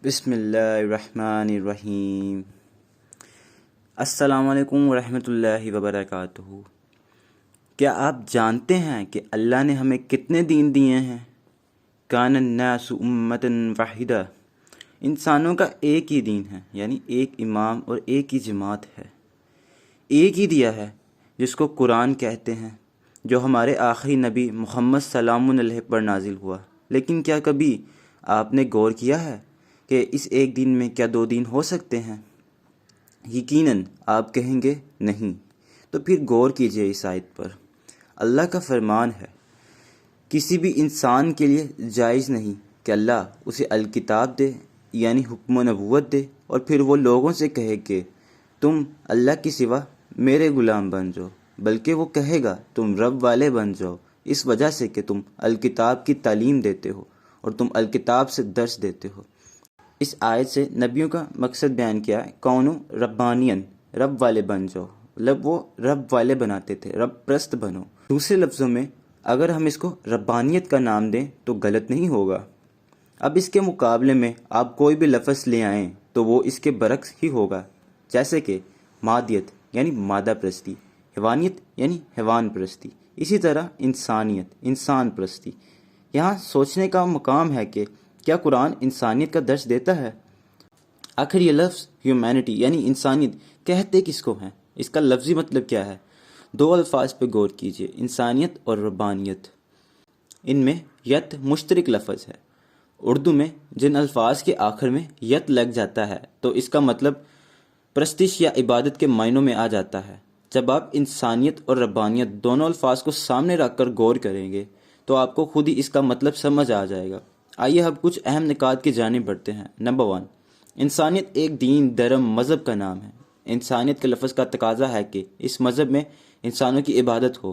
بسم اللہ الرحمن الرحیم۔ السلام علیکم ورحمۃ اللہ وبرکاتہ۔ کیا آپ جانتے ہیں کہ اللہ نے ہمیں کتنے دین دیے ہیں؟ کان الناس امۃ واحدہ، انسانوں کا ایک ہی دین ہے، یعنی ایک امام اور ایک ہی جماعت ہے، ایک ہی دیا ہے جس کو قرآن کہتے ہیں، جو ہمارے آخری نبی محمد سلام علیہ پر نازل ہوا۔ لیکن کیا کبھی آپ نے غور کیا ہے کہ اس ایک دین میں کیا دو دین ہو سکتے ہیں؟ یقیناً آپ کہیں گے نہیں۔ تو پھر غور کیجئے اس آیت پر۔ اللہ کا فرمان ہے، کسی بھی انسان کے لیے جائز نہیں کہ اللہ اسے الکتاب دے، یعنی حکم و نبوت دے، اور پھر وہ لوگوں سے کہے کہ تم اللہ کی سوا میرے غلام بن جاؤ، بلکہ وہ کہے گا تم رب والے بن جاؤ، اس وجہ سے کہ تم الکتاب کی تعلیم دیتے ہو اور تم الکتاب سے درس دیتے ہو۔ اس آیت سے نبیوں کا مقصد بیان کیا ہے، کونو ربانین، رب والے بن جاؤ، مطلب وہ رب والے بناتے تھے، رب پرست بنو۔ دوسرے لفظوں میں اگر ہم اس کو ربانیت کا نام دیں تو غلط نہیں ہوگا۔ اب اس کے مقابلے میں آپ کوئی بھی لفظ لے آئیں تو وہ اس کے برعکس ہی ہوگا، جیسے کہ مادیت یعنی مادہ پرستی، حیوانیت یعنی حیوان پرستی، اسی طرح انسانیت انسان پرستی۔ یہاں سوچنے کا مقام ہے کہ کیا قرآن انسانیت کا درس دیتا ہے؟ آخر یہ لفظ ہیومینٹی یعنی انسانیت کہتے کس کو ہیں؟ اس کا لفظی مطلب کیا ہے؟ دو الفاظ پہ غور کیجئے، انسانیت اور ربانیت۔ ان میں یت مشترک لفظ ہے۔ اردو میں جن الفاظ کے آخر میں یت لگ جاتا ہے تو اس کا مطلب پرستش یا عبادت کے معنوں میں آ جاتا ہے۔ جب آپ انسانیت اور ربانیت دونوں الفاظ کو سامنے رکھ کر غور کریں گے تو آپ کو خود ہی اس کا مطلب سمجھ آ جائے گا۔ آئیے اب کچھ اہم نکات کی جانب بڑھتے ہیں۔ نمبر 1، انسانیت ایک دین، دھرم، مذہب کا نام ہے۔ انسانیت کے لفظ کا تقاضا ہے کہ اس مذہب میں انسانوں کی عبادت ہو،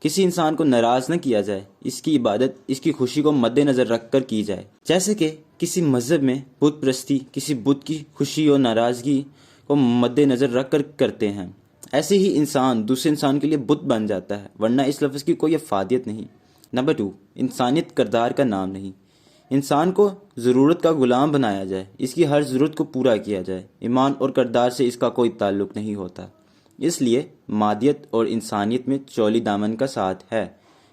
کسی انسان کو ناراض نہ کیا جائے، اس کی عبادت اس کی خوشی کو مد نظر رکھ کر کی جائے۔ جیسے کہ کسی مذہب میں بت پرستی کسی بت کی خوشی اور ناراضگی کو مد نظر رکھ کر کرتے ہیں، ایسے ہی انسان دوسرے انسان کے لیے بت بن جاتا ہے، ورنہ اس لفظ کی کوئی افادیت نہیں۔ نمبر 2، انسانیت کردار کا نام نہیں۔ انسان کو ضرورت کا غلام بنایا جائے، اس کی ہر ضرورت کو پورا کیا جائے، ایمان اور کردار سے اس کا کوئی تعلق نہیں ہوتا۔ اس لیے مادیت اور انسانیت میں چولی دامن کا ساتھ ہے،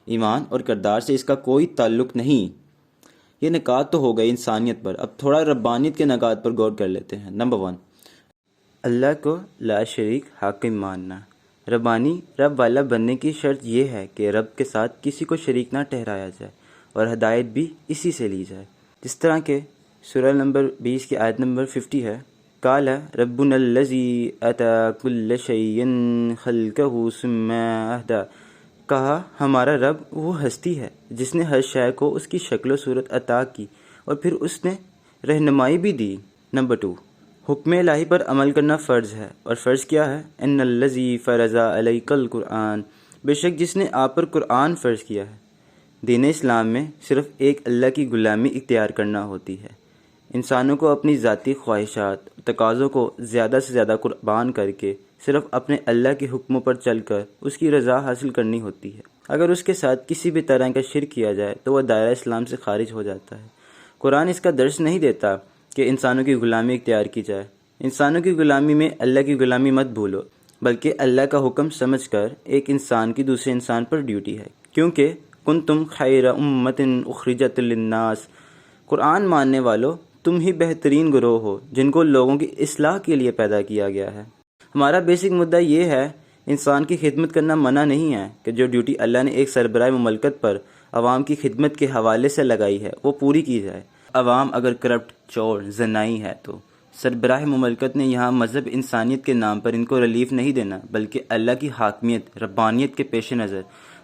ایمان اور کردار سے اس کا کوئی تعلق نہیں۔ یہ نکات تو ہو گئی انسانیت پر، اب تھوڑا ربانیت کے نکات پر غور کر لیتے ہیں۔ نمبر 1، اللہ کو لا شریک حاکم ماننا۔ ربانی رب والا بننے کی شرط یہ ہے کہ رب کے ساتھ کسی کو شریک نہ ٹھہرایا جائے اور ہدایت بھی اسی سے لی جائے، جس طرح کہ سورہ نمبر 20 کی آیت نمبر 50 ہے، قال ربنا الذی اتی کل شیء خلقہ ثم ہدی، کہا ہمارا رب وہ ہستی ہے جس نے ہر شے کو اس کی شکل و صورت عطا کی اور پھر اس نے رہنمائی بھی دی۔ نمبر 2، حکم الہی پر عمل کرنا فرض ہے، اور فرض کیا ہے؟ ان الذی فرض علیک القرآن، بے شک جس نے آپ پر قرآن فرض کیا ہے۔ دین اسلام میں صرف ایک اللہ کی غلامی اختیار کرنا ہوتی ہے۔ انسانوں کو اپنی ذاتی خواہشات تقاضوں کو زیادہ سے زیادہ قربان کر کے صرف اپنے اللہ کے حکموں پر چل کر اس کی رضا حاصل کرنی ہوتی ہے۔ اگر اس کے ساتھ کسی بھی طرح کا شرک کیا جائے تو وہ دائرہ اسلام سے خارج ہو جاتا ہے۔ قرآن اس کا درس نہیں دیتا کہ انسانوں کی غلامی اختیار کی جائے۔ انسانوں کی غلامی میں اللہ کی غلامی مت بھولو، بلکہ اللہ کا حکم سمجھ کر ایک انسان کی دوسرے انسان پر ڈیوٹی ہے، کیونکہ کنتم خیر امۃ اخرجت للناس، قرآن ماننے والو تم ہی بہترین گروہ ہو جن کو لوگوں کی اصلاح کے لیے پیدا کیا گیا ہے۔ ہمارا بیسک مدعا یہ ہے، انسان کی خدمت کرنا منع نہیں ہے کہ جو ڈیوٹی اللہ نے ایک سربراہ مملکت پر عوام کی خدمت کے حوالے سے لگائی ہے وہ پوری کی جائے۔ عوام اگر کرپٹ، چور، زنائی ہے تو سربراہ مملکت نے یہاں مذہب انسانیت کے نام پر ان کو ریلیف نہیں دینا، بلکہ اللہ کی حاکمیت، ربانیت کے پیش نظر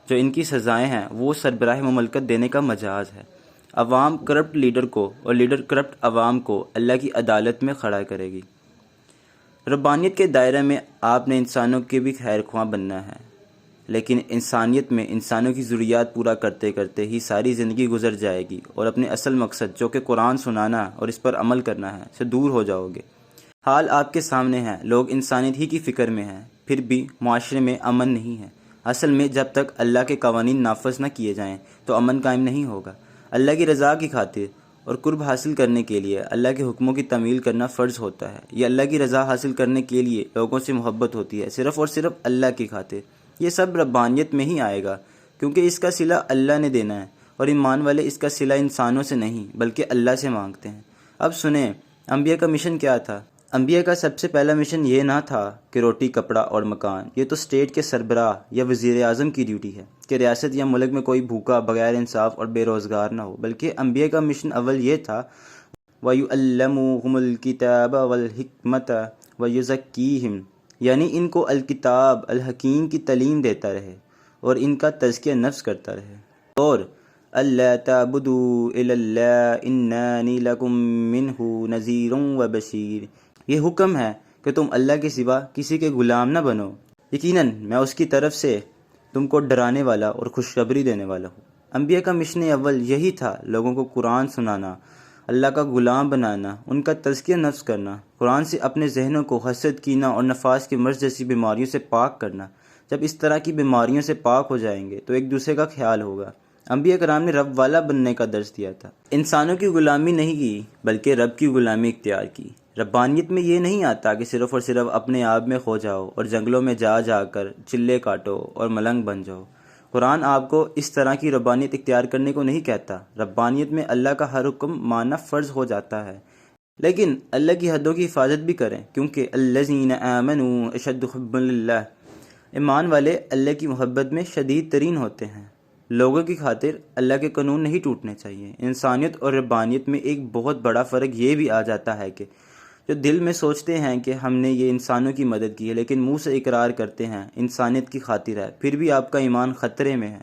جو ان کی سزائیں ہیں وہ سربراہ مملکت دینے کا مجاز ہے۔ عوام کرپٹ لیڈر کو اور لیڈر کرپٹ عوام کو اللہ کی عدالت میں کھڑا کرے گی۔ ربانیت کے دائرے میں آپ نے انسانوں کے بھی خیر خواہ بننا ہے، لیکن انسانیت میں انسانوں کی ضروریات پورا کرتے کرتے ہی ساری زندگی گزر جائے گی اور اپنے اصل مقصد جو کہ قرآن سنانا اور اس پر عمل کرنا ہے سے دور ہو جاؤ گے۔ حال آپ کے سامنے ہے، لوگ انسانیت ہی کی فکر میں ہیں، پھر بھی معاشرے میں امن نہیں ہے۔ اصل میں جب تک اللہ کے قوانین نافذ نہ کیے جائیں تو امن قائم نہیں ہوگا۔ اللہ کی رضا کی خاطر اور قرب حاصل کرنے کے لیے اللہ کے حکموں کی تعمیل کرنا فرض ہوتا ہے۔ یہ اللہ کی رضا حاصل کرنے کے لیے لوگوں سے محبت ہوتی ہے، صرف اور صرف اللہ کی خاطر۔ یہ سب ربانیت میں ہی آئے گا، کیونکہ اس کا صلہ اللہ نے دینا ہے، اور ایمان والے اس کا صلہ انسانوں سے نہیں بلکہ اللہ سے مانگتے ہیں۔ اب سنیں انبیاء کا مشن کیا تھا۔ انبیاء کا سب سے پہلا مشن یہ نہ تھا کہ روٹی، کپڑا اور مکان، یہ تو اسٹیٹ کے سربراہ یا وزیر اعظم کی ڈیوٹی ہے کہ ریاست یا ملک میں کوئی بھوکا، بغیر انصاف اور بے روزگار نہ ہو، بلکہ انبیاء کا مشن اول یہ تھا وَيُعَلِّمُهُمُ الْكِتَابَ وَالْحِكْمَةَ وَيُزَكِّيهِمْ، یعنی ان کو الکتاب، الحکیم کی تعلیم دیتا رہے اور ان کا تزکیہ نفس کرتا رہے، اور اللہ تعبدوا الا اللہ انانی لکم منہ نذیر وبشیر، یہ حکم ہے کہ تم اللہ کے سوا کسی کے غلام نہ بنو، یقیناً میں اس کی طرف سے تم کو ڈرانے والا اور خوشخبری دینے والا ہوں۔ انبیاء کا مشن اول یہی تھا، لوگوں کو قرآن سنانا، اللہ کا غلام بنانا، ان کا تزکیہ نفس کرنا، قرآن سے اپنے ذہنوں کو حسد، کینہ اور نفاس کے مرض جیسی بیماریوں سے پاک کرنا۔ جب اس طرح کی بیماریوں سے پاک ہو جائیں گے تو ایک دوسرے کا خیال ہوگا۔ انبیاء کرام نے رب والا بننے کا درس دیا تھا، انسانوں کی غلامی نہیں کی بلکہ رب کی غلامی اختیار کی۔ ربانیت میں یہ نہیں آتا کہ صرف اور صرف اپنے آپ میں کھو جاؤ اور جنگلوں میں جا جا کر چلے کاٹو اور ملنگ بن جاؤ۔ قرآن آپ کو اس طرح کی ربانیت اختیار کرنے کو نہیں کہتا۔ ربانیت میں اللہ کا ہر حکم ماننا فرض ہو جاتا ہے، لیکن اللہ کی حدوں کی حفاظت بھی کریں، کیونکہ الذین آمنوا اشد حبا للہ، ایمان والے اللہ کی محبت میں شدید ترین ہوتے ہیں۔ لوگوں کی خاطر اللہ کے قانون نہیں ٹوٹنے چاہیے۔ انسانیت اور ربانیت میں ایک بہت بڑا فرق یہ بھی آ جاتا ہے کہ جو دل میں سوچتے ہیں کہ ہم نے یہ انسانوں کی مدد کی ہے، لیکن منہ سے اقرار کرتے ہیں انسانیت کی خاطر ہے، پھر بھی آپ کا ایمان خطرے میں ہے،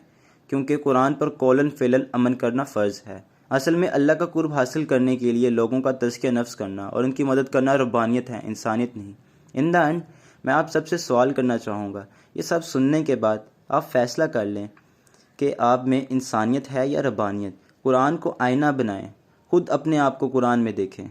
کیونکہ قرآن پر قولاً فعلاً عمل کرنا فرض ہے۔ اصل میں اللہ کا قرب حاصل کرنے کے لیے لوگوں کا تزکیہ نفس کرنا اور ان کی مدد کرنا ربانیت ہے، انسانیت نہیں۔ ان دا اینڈ میں آپ سب سے سوال کرنا چاہوں گا، یہ سب سننے کے بعد آپ فیصلہ کر لیں کہ آپ میں انسانیت ہے یا ربانیت۔ قرآن کو آئینہ بنائیں، خود اپنے آپ کو قرآن میں دیکھیں۔